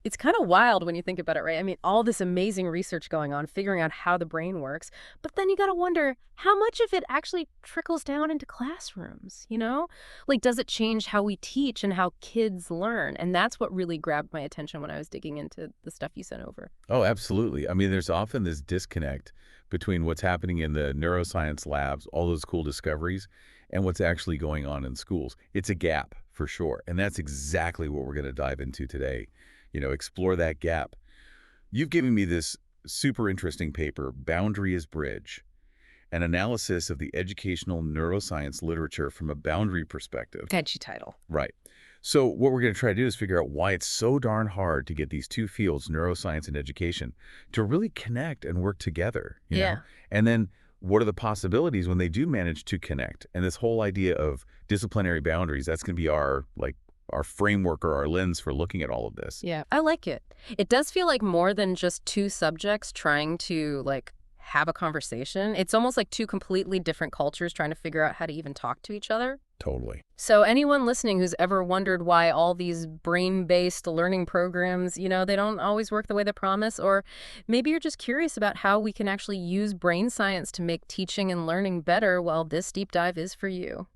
It's kind of wild when you think about it, right? I mean, all this amazing research going on, figuring out how the brain works. But then you got to wonder how much of it actually trickles down into classrooms, you know? Like, does it change how we teach and how kids learn? And that's what really grabbed my attention when I was digging into the stuff you sent over. Oh, absolutely. I mean, there's often this disconnect between what's happening in the neuroscience labs, all those cool discoveries, and what's actually going on in schools. It's a gap for sure. And that's exactly what we're going to dive into today. Explore that gap. You've given me this super interesting paper, Boundary as Bridge, an analysis of the educational neuroscience literature from a boundary perspective. Catchy title. Right. So what we're going to try to do is figure out why it's so darn hard to get these two fields, neuroscience and education, to really connect and work together, Yeah. And then what are the possibilities when they do manage to connect? And this whole idea of disciplinary boundaries, that's going to be our framework or our lens for looking at all of this. Yeah, I like it. It does feel like more than just two subjects trying to, like, have a conversation. It's almost like two completely different cultures trying to figure out how to even talk to each other. Totally. So anyone listening who's ever wondered why all these brain-based learning programs, they don't always work the way they promise, or maybe you're just curious about how we can actually use brain science to make teaching and learning better, well, this deep dive is for you.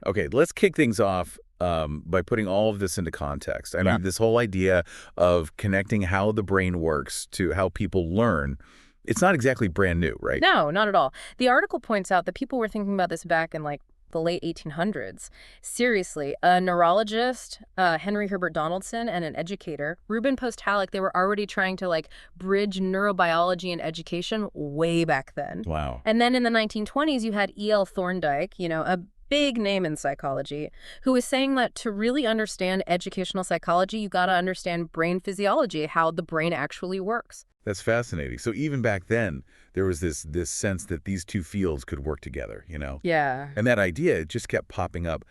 Okay, let's kick things off by putting all of this into context. I mean, this whole idea of connecting how the brain works to how people learn, it's not exactly brand new, right? No, not at all. The article points out that people were thinking about this back in, like, the late 1800s. Seriously, a neurologist, Henry Herbert Donaldson, and an educator, Reuben Post-Halleck, they were already trying to, like, bridge neurobiology and education way back then. Wow. And then in the 1920s, you had E.L. Thorndike, a big name in psychology, who was saying that to really understand educational psychology, you got to understand brain physiology, how the brain actually works. That's fascinating. So even back then, there was this sense that these two fields could work together, Yeah. And that idea, it just kept popping up.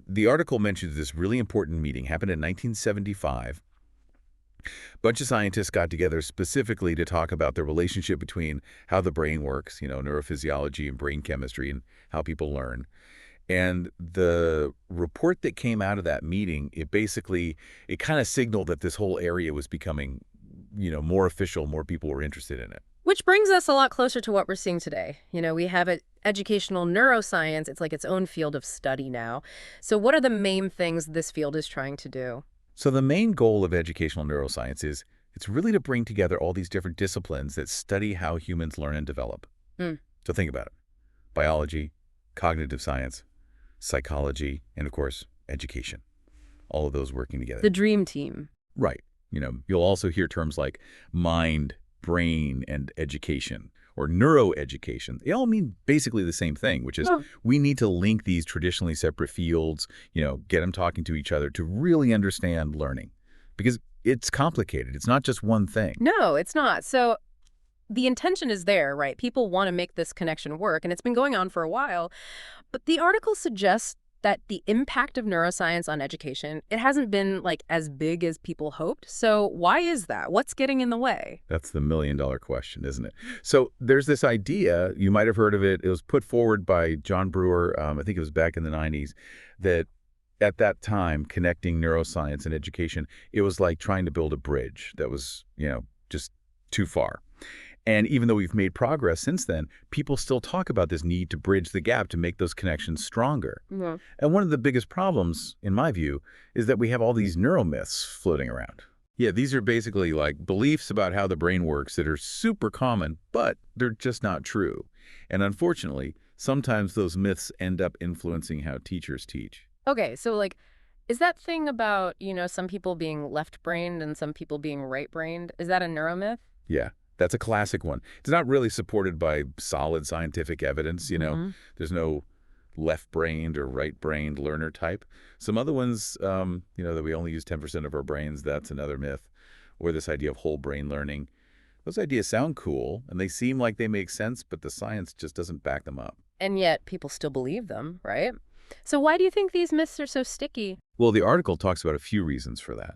The article mentions this really important meeting, happened in 1975. A bunch of scientists got together specifically to talk about the relationship between how the brain works, neurophysiology and brain chemistry and how people learn. And the report that came out of that meeting, it kind of signaled that this whole area was becoming, more official, more people were interested in it. Which brings us a lot closer to what we're seeing today. We have educational neuroscience. It's like its own field of study now. So what are the main things this field is trying to do? So the main goal of educational neuroscience is it's really to bring together all these different disciplines that study how humans learn and develop. So think about it. Biology, cognitive science, psychology, and of course, education. All of those working together. The dream team. Right. You'll also hear terms like mind, brain, and education, or neuroeducation. They all mean basically the same thing, which is we need to link these traditionally separate fields, get them talking to each other to really understand learning. Because it's complicated. It's not just one thing. No, it's not. So the intention is there, right? People want to make this connection work, and it's been going on for a while. But the article suggests that the impact of neuroscience on education, it hasn't been, like, as big as people hoped. So why is that? What's getting in the way? That's the million-dollar question, isn't it? So there's this idea, you might have heard of it. It was put forward by John Brewer, I think it was back in the 90s, that at that time, connecting neuroscience and education, it was like trying to build a bridge that was, just too far. And even though we've made progress since then, people still talk about this need to bridge the gap to make those connections stronger. Yeah. And one of the biggest problems, in my view, is that we have all these neuromyths floating around. Yeah, these are basically like beliefs about how the brain works that are super common, but they're just not true. And unfortunately, sometimes those myths end up influencing how teachers teach. Okay, so, like, is that thing about, some people being left-brained and some people being right-brained, is that a neuromyth? Yeah. That's a classic one. It's not really supported by solid scientific evidence, There's no left-brained or right-brained learner type. Some other ones, that we only use 10% of our brains, that's another myth. Or this idea of whole brain learning. Those ideas sound cool, and they seem like they make sense, but the science just doesn't back them up. And yet people still believe them, right? So why do you think these myths are so sticky? Well, the article talks about a few reasons for that.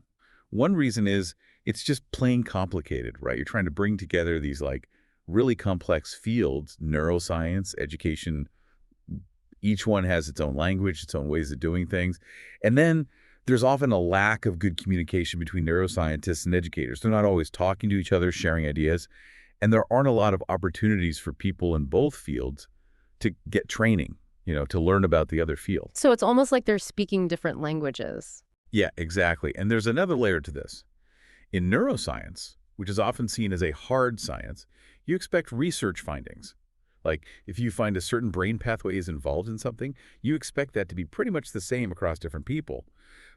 One reason is it's just plain complicated, right? You're trying to bring together these like really complex fields, neuroscience, education. Each one has its own language, its own ways of doing things. And then There's often a lack of good communication between neuroscientists and educators. They're not always talking to each other, sharing ideas, and there aren't a lot of opportunities for people in both fields to get training, to learn about the other field. So it's almost like they're speaking different languages. Yeah, exactly. And there's another layer to this. In neuroscience, which is often seen as a hard science, you expect research findings. Like, if you find a certain brain pathway is involved in something, you expect that to be pretty much the same across different people.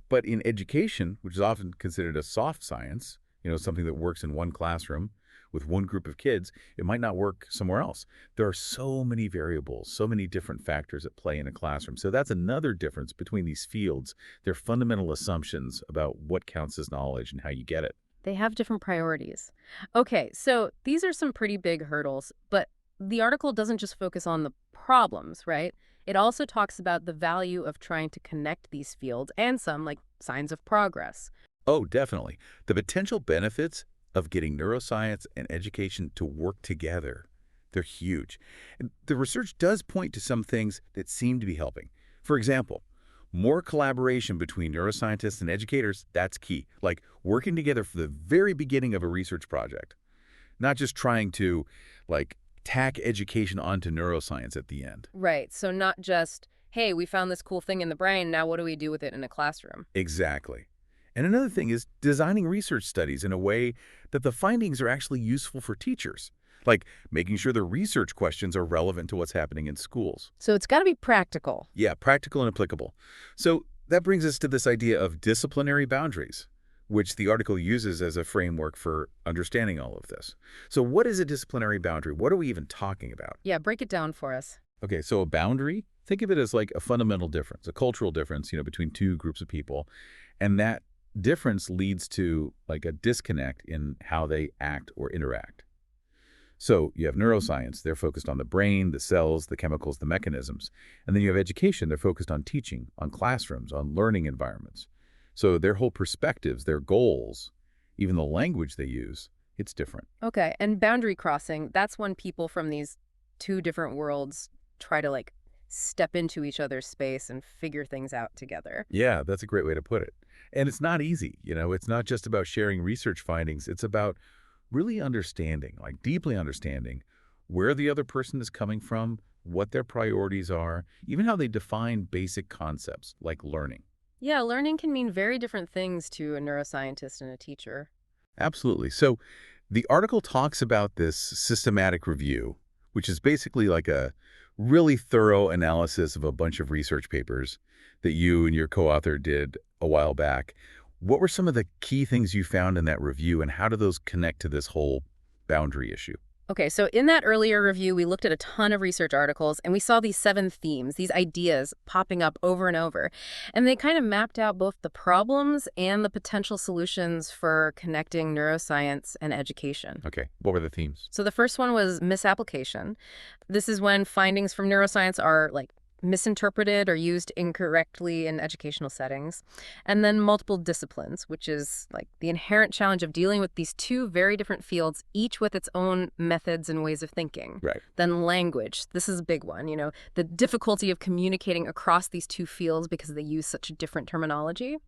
But in education, which is often considered a soft science, something that works in one classroom with one group of kids, it might not work somewhere else. There are so many variables, so many different factors at play in a classroom. So that's another difference between these fields. They're fundamental assumptions about what counts as knowledge and how you get it. They have different priorities. Okay, so these are some pretty big hurdles, but the article doesn't just focus on the problems, right? It also talks about the value of trying to connect these fields and some, like, signs of progress. Oh, definitely. The potential benefits of getting neuroscience and education to work together, they're huge. And the research does point to some things that seem to be helping. For example, more collaboration between neuroscientists and educators, that's key. Like working together for the very beginning of a research project, not just trying to, tack education onto neuroscience at the end. Right, so not just, hey, we found this cool thing in the brain, now what do we do with it in a classroom? Exactly. And another thing is designing research studies in a way that the findings are actually useful for teachers, like making sure the research questions are relevant to what's happening in schools. So it's got to be practical. Yeah, practical and applicable. So that brings us to this idea of disciplinary boundaries, which the article uses as a framework for understanding all of this. So what is a disciplinary boundary? What are we even talking about? Yeah, break it down for us. Okay, so a boundary, think of it as like a fundamental difference, a cultural difference, between two groups of people. And that difference leads to like a disconnect in how they act or interact. So you have neuroscience, they're focused on the brain, the cells, the chemicals, the mechanisms. And then you have education, they're focused on teaching, on classrooms, on learning environments. So their whole perspectives, their goals, even the language they use, it's different. Okay, and boundary crossing, that's when people from these two different worlds try to, like, step into each other's space and figure things out together. Yeah, that's a great way to put it. And it's not easy, it's not just about sharing research findings. It's about really understanding, like deeply understanding where the other person is coming from, what their priorities are, even how they define basic concepts like learning. Yeah, learning can mean very different things to a neuroscientist and a teacher. Absolutely. So the article talks about this systematic review, which is basically like a really thorough analysis of a bunch of research papers that you and your co-author did a while back. What were some of the key things you found in that review, and how do those connect to this whole boundary issue? Okay, so in that earlier review, we looked at a ton of research articles, and we saw these 7 themes, these ideas popping up over and over. And they kind of mapped out both the problems and the potential solutions for connecting neuroscience and education. Okay, what were the themes? So the first one was misapplication. This is when findings from neuroscience are, like, misinterpreted or used incorrectly in educational settings. And then multiple disciplines, which is like the inherent challenge of dealing with these two very different fields, each with its own methods and ways of thinking. Right. Then language. This is a big one, the difficulty of communicating across these two fields because they use such different terminology.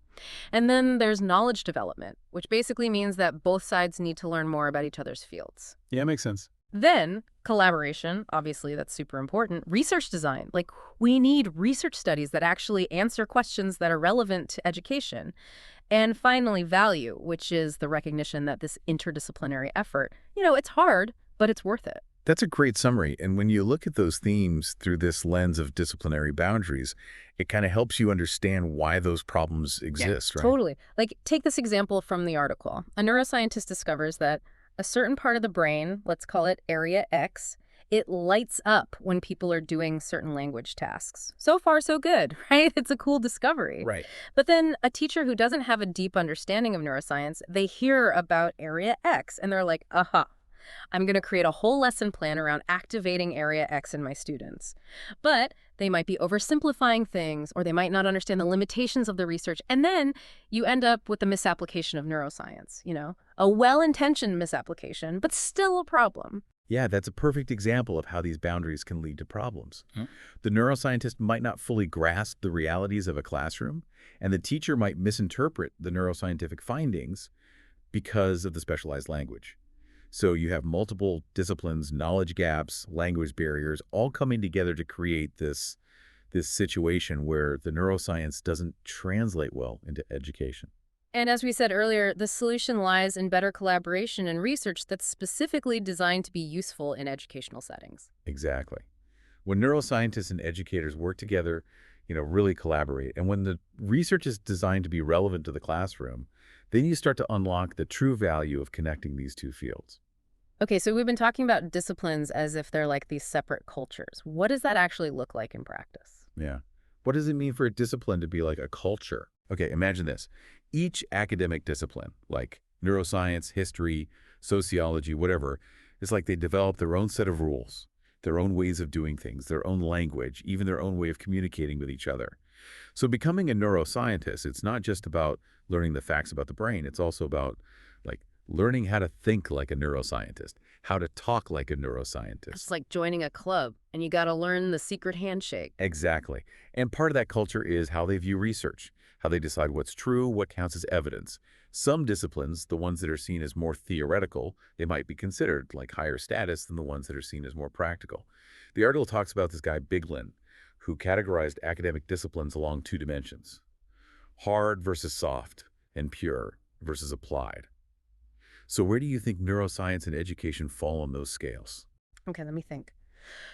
And then there's knowledge development, which basically means that both sides need to learn more about each other's fields. Yeah, makes sense. Then collaboration, obviously that's super important. Research design, like we need research studies that actually answer questions that are relevant to education. And finally, value, which is the recognition that this interdisciplinary effort, it's hard, but it's worth it. That's a great summary. And when you look at those themes through this lens of disciplinary boundaries, it kind of helps you understand why those problems exist, right? Totally. Like, take this example from the article. A neuroscientist discovers that a certain part of the brain, let's call it area X, it lights up when people are doing certain language tasks. So far, so good, right? It's a cool discovery. Right. But then a teacher who doesn't have a deep understanding of neuroscience, they hear about area X and they're like, aha, I'm going to create a whole lesson plan around activating area X in my students. But they might be oversimplifying things, or they might not understand the limitations of the research. And then you end up with the misapplication of neuroscience, a well-intentioned misapplication, but still a problem. Yeah, that's a perfect example of how these boundaries can lead to problems. Hmm? The neuroscientist might not fully grasp the realities of a classroom, and the teacher might misinterpret the neuroscientific findings because of the specialized language. So you have multiple disciplines, knowledge gaps, language barriers, all coming together to create this situation where the neuroscience doesn't translate well into education. And as we said earlier, the solution lies in better collaboration and research that's specifically designed to be useful in educational settings. Exactly. When neuroscientists and educators work together, really collaborate, and when the research is designed to be relevant to the classroom, then you start to unlock the true value of connecting these two fields. Okay, so we've been talking about disciplines as if they're like these separate cultures. What does that actually look like in practice? Yeah. What does it mean for a discipline to be like a culture? Okay, imagine this. Each academic discipline, like neuroscience, history, sociology, whatever, is like they develop their own set of rules, their own ways of doing things, their own language, even their own way of communicating with each other. So becoming a neuroscientist, it's not just about learning the facts about the brain. It's also about like learning how to think like a neuroscientist, how to talk like a neuroscientist. It's like joining a club, and you got to learn the secret handshake. Exactly. And part of that culture is how they view research, how they decide what's true, what counts as evidence. Some disciplines, the ones that are seen as more theoretical, they might be considered like higher status than the ones that are seen as more practical. The article talks about this guy, Biglin, who categorized academic disciplines along two dimensions: hard versus soft, and pure versus applied. So where do you think neuroscience and education fall on those scales? Okay, let me think.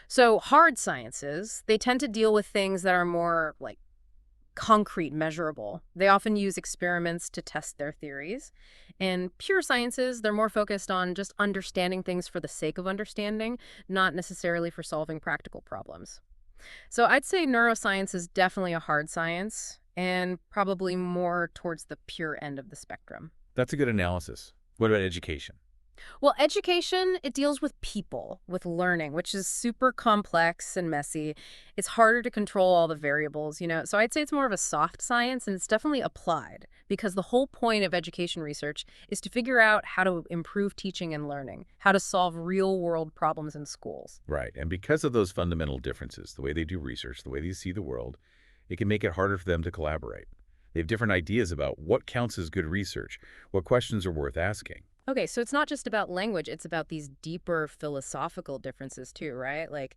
So hard sciences, they tend to deal with things that are more like concrete, measurable. They often use experiments to test their theories. And pure sciences, they're more focused on just understanding things for the sake of understanding, not necessarily for solving practical problems. So I'd say neuroscience is definitely a hard science and probably more towards the pure end of the spectrum. That's a good analysis. What about education? Well, education, it deals with people, with learning, which is super complex and messy. It's harder to control all the variables. So I'd say it's more of a soft science, and it's definitely applied because the whole point of education research is to figure out how to improve teaching and learning, how to solve real-world problems in schools. Right. And because of those fundamental differences, the way they do research, the way they see the world, it can make it harder for them to collaborate. They have different ideas about what counts as good research, what questions are worth asking. Okay, so it's not just about language, it's about these deeper philosophical differences too, right? Like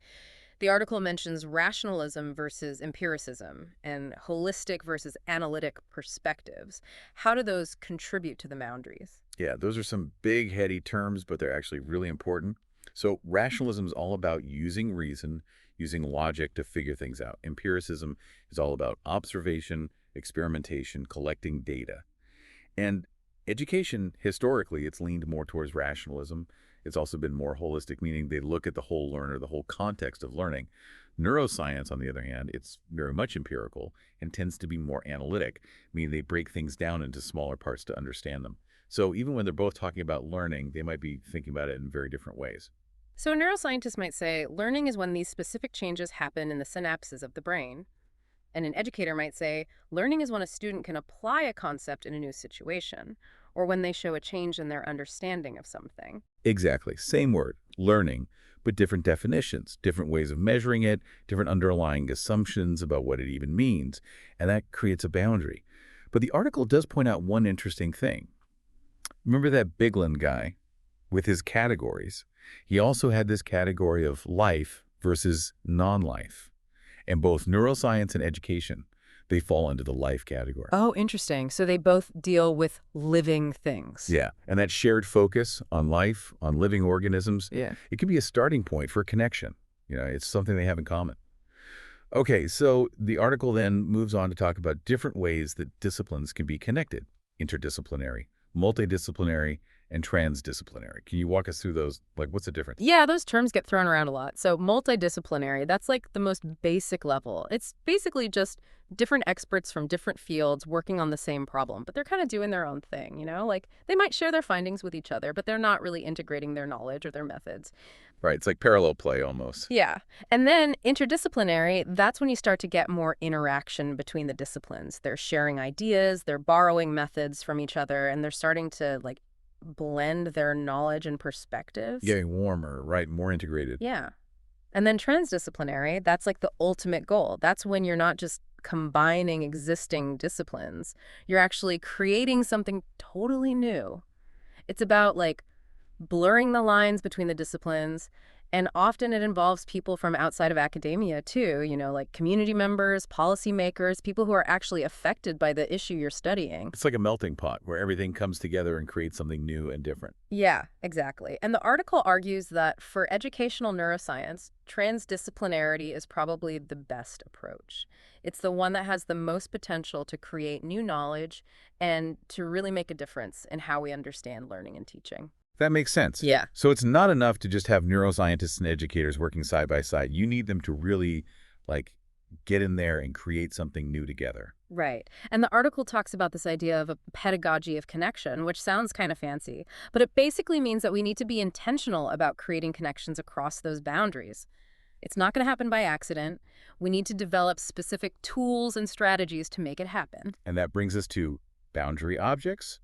the article mentions rationalism versus empiricism and holistic versus analytic perspectives. How do those contribute to the boundaries? Yeah, those are some big, heady terms, but they're actually really important. So rationalism is all about using reason, using logic to figure things out. Empiricism is all about observation, experimentation, collecting data. And education, historically, it's leaned more towards rationalism. It's also been more holistic, meaning they look at the whole learner, the whole context of learning. Neuroscience, on the other hand, it's very much empirical and tends to be more analytic, meaning they break things down into smaller parts to understand them. So even when they're both talking about learning, they might be thinking about it in very different ways. So, neuroscientists might say learning is when these specific changes happen in the synapses of the brain. And an educator might say learning is when a student can apply a concept in a new situation, or when they show a change in their understanding of something. Exactly. Same word, learning, but different definitions, different ways of measuring it, different underlying assumptions about what it even means. And that creates a boundary. But the article does point out one interesting thing. Remember that Biglin guy with his categories? He also had this category of life versus non-life. And both neuroscience and education, they fall into the life category. Oh, interesting. So they both deal with living things. Yeah, and that shared focus on life, on living organisms, Yeah. it can be a starting point for a connection. It's something they have in common. Okay, so the article then moves on to talk about different ways that disciplines can be connected: interdisciplinary, multidisciplinary, and transdisciplinary. Can you walk us through those? Like, what's the difference? Yeah, those terms get thrown around a lot. So multidisciplinary, that's like the most basic level. It's basically just different experts from different fields working on the same problem, but they're kind of doing their own thing. Like they might share their findings with each other, but they're not really integrating their knowledge or their methods. Right, it's like parallel play almost. Yeah. And then interdisciplinary, that's when you start to get more interaction between the disciplines. They're sharing ideas, they're borrowing methods from each other, and they're starting to like blend their knowledge and perspectives. Getting warmer, right? More integrated. Yeah. And then transdisciplinary, that's like the ultimate goal. That's when you're not just combining existing disciplines. You're actually creating something totally new. It's about like blurring the lines between the disciplines. And often it involves people from outside of academia too, like community members, policymakers, people who are actually affected by the issue you're studying. It's like a melting pot where everything comes together and creates something new and different. Yeah, exactly. And the article argues that for educational neuroscience, transdisciplinarity is probably the best approach. It's the one that has the most potential to create new knowledge and to really make a difference in how we understand learning and teaching. That makes sense. Yeah. So it's not enough to just have neuroscientists and educators working side by side. You need them to really, like, get in there and create something new together. Right. And the article talks about this idea of a pedagogy of connection, which sounds kind of fancy, but it basically means that we need to be intentional about creating connections across those boundaries. It's not going to happen by accident. We need to develop specific tools and strategies to make it happen. And that brings us to boundary objects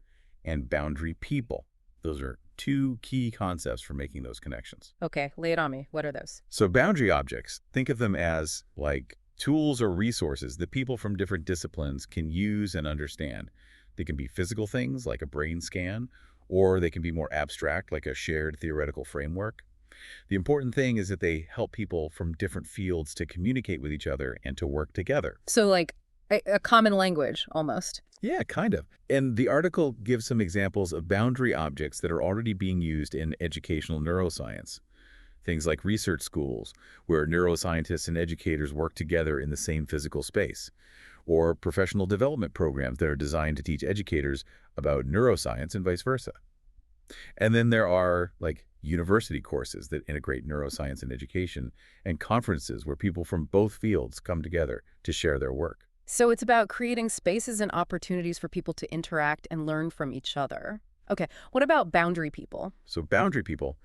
and boundary people. Those are two key concepts for making those connections. Okay, lay it on me. What are those? So boundary objects, think of them as like tools or resources that people from different disciplines can use and understand. They can be physical things like a brain scan, or they can be more abstract like a shared theoretical framework. The important thing is that they help people from different fields to communicate with each other and to work together. So like a common language, almost. Yeah, kind of. And the article gives some examples of boundary objects that are already being used in educational neuroscience. Things like research schools, where neuroscientists and educators work together in the same physical space, or professional development programs that are designed to teach educators about neuroscience and vice versa. And then there are, like, university courses that integrate neuroscience and education, and conferences where people from both fields come together to share their work. So it's about creating spaces and opportunities for people to interact and learn from each other. Okay, what about boundary people? So boundary people,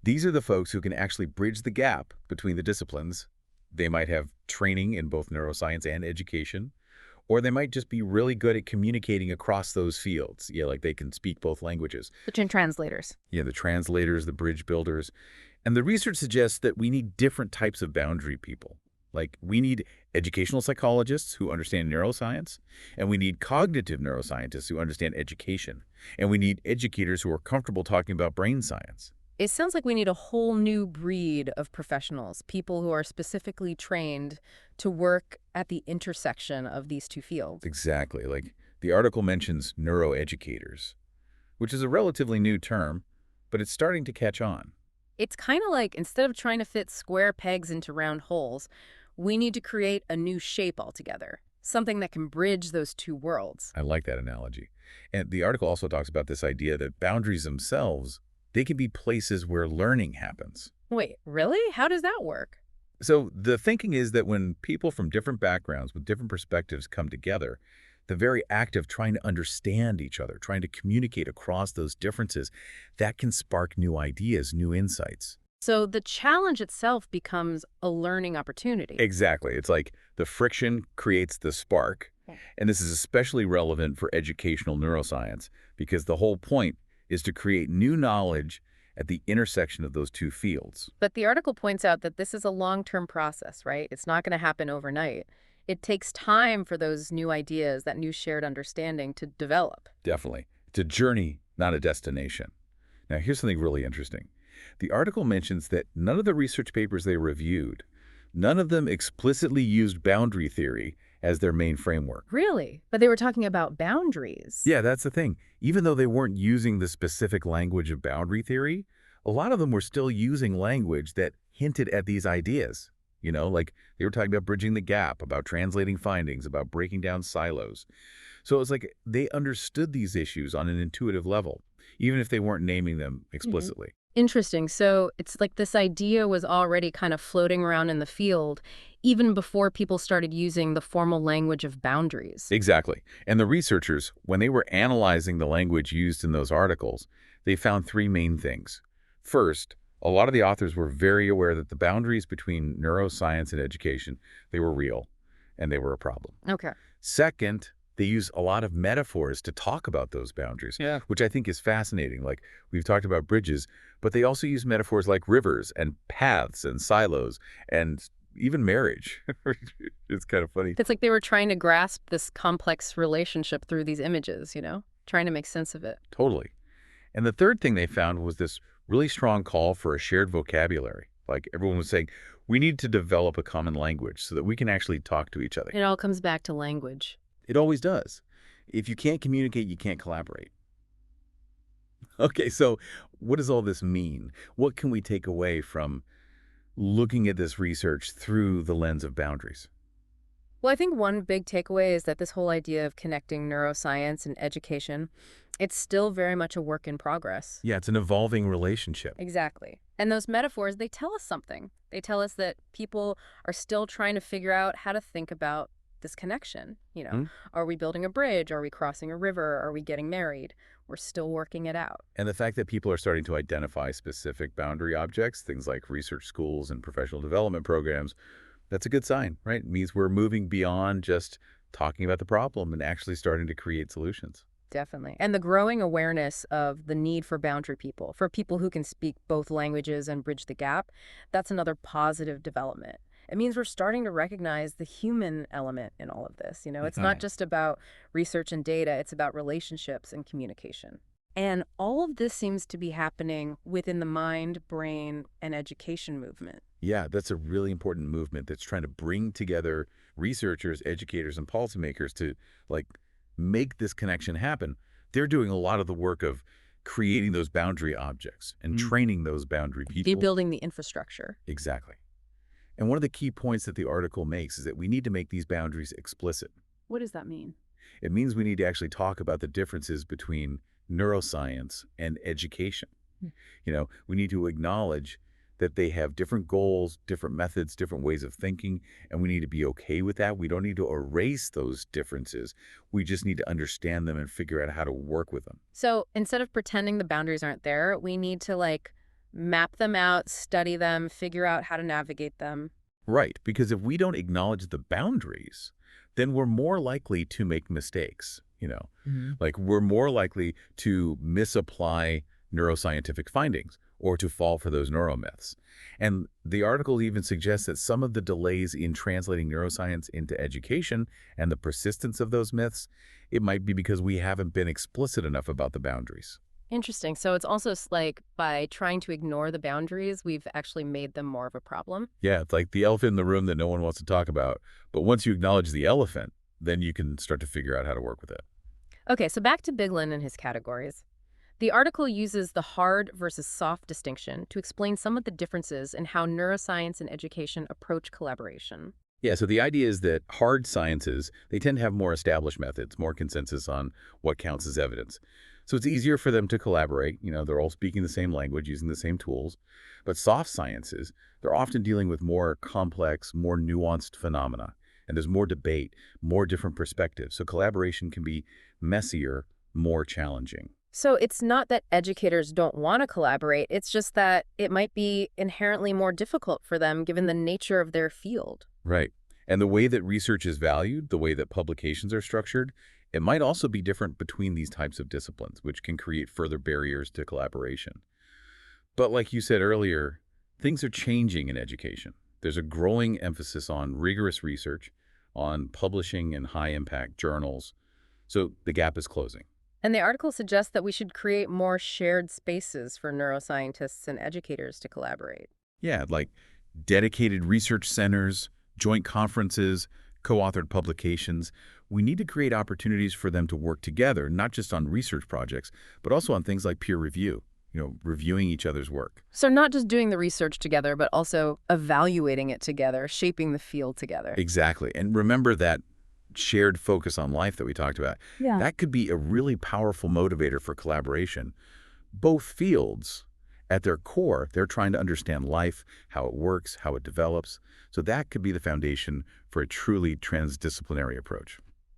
these are the folks who can actually bridge the gap between the disciplines. They might have training in both neuroscience and education, or they might just be really good at communicating across those fields. Yeah, like they can speak both languages. The translators. Yeah, the translators, the bridge builders. And the research suggests that we need different types of boundary people. Like, we need educational psychologists who understand neuroscience, and we need cognitive neuroscientists who understand education, and we need educators who are comfortable talking about brain science. It sounds like we need a whole new breed of professionals, people who are specifically trained to work at the intersection of these two fields. Exactly. Like, the article mentions neuroeducators, which is a relatively new term, but it's starting to catch on. It's kind of like instead of trying to fit square pegs into round holes, we need to create a new shape altogether, something that can bridge those two worlds. I like that analogy. And the article also talks about this idea that boundaries themselves, they can be places where learning happens. Wait, really? How does that work? So the thinking is that when people from different backgrounds with different perspectives come together, the very act of trying to understand each other, trying to communicate across those differences, that can spark new ideas, new insights. So the challenge itself becomes a learning opportunity. Exactly. It's like the friction creates the spark. And this is especially relevant for educational neuroscience because the whole point is to create new knowledge at the intersection of those two fields. But the article points out that this is a long-term process, right? It's not going to happen overnight. It takes time for those new ideas, that new shared understanding to develop. Definitely. It's a journey, not a destination. Now, here's something really interesting. The article mentions that none of the research papers they reviewed, none of them explicitly used boundary theory as their main framework. Really? But they were talking about boundaries. Yeah, that's the thing. Even though they weren't using the specific language of boundary theory, a lot of them were still using language that hinted at these ideas. You know, like they were talking about bridging the gap, about translating findings, about breaking down silos. So it was like they understood these issues on an intuitive level, even if they weren't naming them explicitly. Interesting. So it's like this idea was already kind of floating around in the field even before people started using the formal language of boundaries. Exactly. And the researchers, when they were analyzing the language used in those articles, they found three main things. First, a lot of the authors were very aware that the boundaries between neuroscience and education, they were real, and they were a problem. Okay. Second, They use a lot of metaphors to talk about those boundaries, Yeah. which I think is fascinating. Like, we've talked about bridges, but they also use metaphors like rivers and paths and silos and even marriage. It's kind of funny. It's like they were trying to grasp this complex relationship through these images, trying to make sense of it. Totally. And the third thing they found was this really strong call for a shared vocabulary. Like, everyone was saying, we need to develop a common language so that we can actually talk to each other. It all comes back to language. It always does. If you can't communicate, you can't collaborate. Okay, so what does all this mean? What can we take away from looking at this research through the lens of boundaries? Well, I think one big takeaway is that this whole idea of connecting neuroscience and education, it's still very much a work in progress. Yeah, it's an evolving relationship. Exactly. And those metaphors, they tell us something. They tell us that people are still trying to figure out how to think about this connection. Hmm? Are we building a bridge? Are we crossing a river? Are we getting married? We're still working it out. And the fact that people are starting to identify specific boundary objects, things like research schools and professional development programs, that's a good sign, right? It means we're moving beyond just talking about the problem and actually starting to create solutions. Definitely. And the growing awareness of the need for boundary people, for people who can speak both languages and bridge the gap, that's another positive development. It means we're starting to recognize the human element in all of this. It's not just about research and data, it's about relationships and communication. And all of this seems to be happening within the mind, brain, and education movement. Yeah, that's a really important movement that's trying to bring together researchers, educators, and policymakers to, like, make this connection happen. They're doing a lot of the work of creating those boundary objects and training those boundary people. Building the infrastructure. Exactly. And one of the key points that the article makes is that we need to make these boundaries explicit. What does that mean? It means we need to actually talk about the differences between neuroscience and education. Hmm. We need to acknowledge that they have different goals, different methods, different ways of thinking, and we need to be okay with that. We don't need to erase those differences. We just need to understand them and figure out how to work with them. So instead of pretending the boundaries aren't there, we need to map them out, study them, figure out how to navigate them. Right, because if we don't acknowledge the boundaries, then we're more likely to make mistakes. Like, we're more likely to misapply neuroscientific findings or to fall for those neuromyths. And the article even suggests that some of the delays in translating neuroscience into education and the persistence of those myths, it might be because we haven't been explicit enough about the boundaries. Interesting. So it's also like by trying to ignore the boundaries, we've actually made them more of a problem. Yeah, it's like the elephant in the room that no one wants to talk about. But once you acknowledge the elephant, then you can start to figure out how to work with it. Okay, so back to Biglin and his categories. The article uses the hard versus soft distinction to explain some of the differences in how neuroscience and education approach collaboration. Yeah, so the idea is that hard sciences, they tend to have more established methods, more consensus on what counts as evidence. So it's easier for them to collaborate. They're all speaking the same language, using the same tools. But soft sciences, they're often dealing with more complex, more nuanced phenomena. And there's more debate, more different perspectives. So collaboration can be messier, more challenging. So it's not that educators don't want to collaborate, it's just that it might be inherently more difficult for them given the nature of their field. Right. And the way that research is valued, the way that publications are structured, it might also be different between these types of disciplines, which can create further barriers to collaboration. But like you said earlier, things are changing in education. There's a growing emphasis on rigorous research, on publishing in high-impact journals. So the gap is closing. And the article suggests that we should create more shared spaces for neuroscientists and educators to collaborate. Yeah, like dedicated research centers, joint conferences, co-authored publications. We need to create opportunities for them to work together, not just on research projects, but also on things like peer review, reviewing each other's work. So not just doing the research together, but also evaluating it together, shaping the field together. Exactly. And remember that shared focus on life that we talked about. Yeah. That could be a really powerful motivator for collaboration. Both fields, at their core, they're trying to understand life, how it works, how it develops. So that could be the foundation for a truly transdisciplinary approach.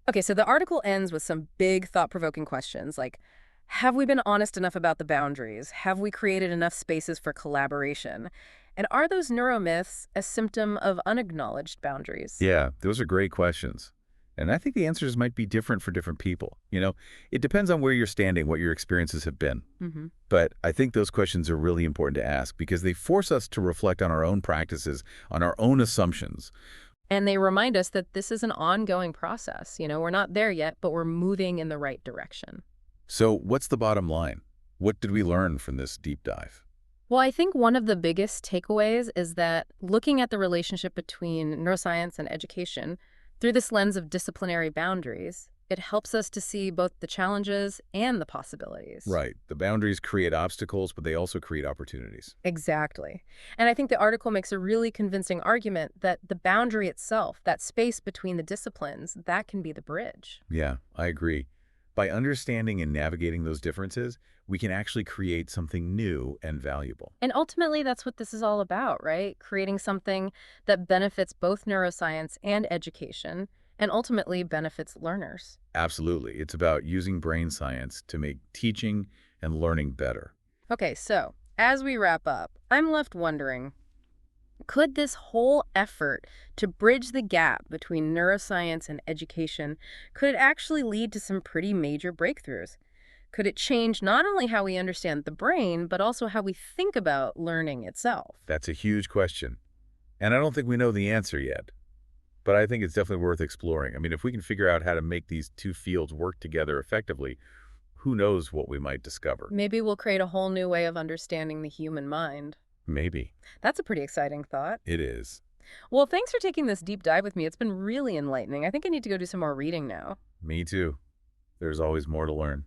Okay, so the article ends with some big thought-provoking questions like, have we been honest enough about the boundaries? Have we created enough spaces for collaboration? And are those neuromyths a symptom of unacknowledged boundaries? Yeah, those are great questions. And I think the answers might be different for different people. It depends on where you're standing, what your experiences have been. Hmm. But I think those questions are really important to ask because they force us to reflect on our own practices, on our own assumptions. And they remind us that this is an ongoing process. We're not there yet, but we're moving in the right direction. So what's the bottom line? What did we learn from this deep dive? Well, I think one of the biggest takeaways is that looking at the relationship between neuroscience and education through this lens of disciplinary boundaries, it helps us to see both the challenges and the possibilities. Right. The boundaries create obstacles, but they also create opportunities. Exactly. And I think the article makes a really convincing argument that the boundary itself, that space between the disciplines, that can be the bridge. Yeah, I agree. By understanding and navigating those differences, we can actually create something new and valuable. And ultimately, that's what this is all about, right? Creating something that benefits both neuroscience and education, and ultimately benefits learners. Absolutely. It's about using brain science to make teaching and learning better. Okay, so as we wrap up, I'm left wondering, could this whole effort to bridge the gap between neuroscience and education, could it actually lead to some pretty major breakthroughs? Could it change not only how we understand the brain, but also how we think about learning itself? That's a huge question. And I don't think we know the answer yet. But I think it's definitely worth exploring. I mean, if we can figure out how to make these two fields work together effectively, who knows what we might discover? Maybe we'll create a whole new way of understanding the human mind. Maybe. That's a pretty exciting thought. It is. Well, thanks for taking this deep dive with me. It's been really enlightening. I think I need to go do some more reading now. Me too. There's always more to learn.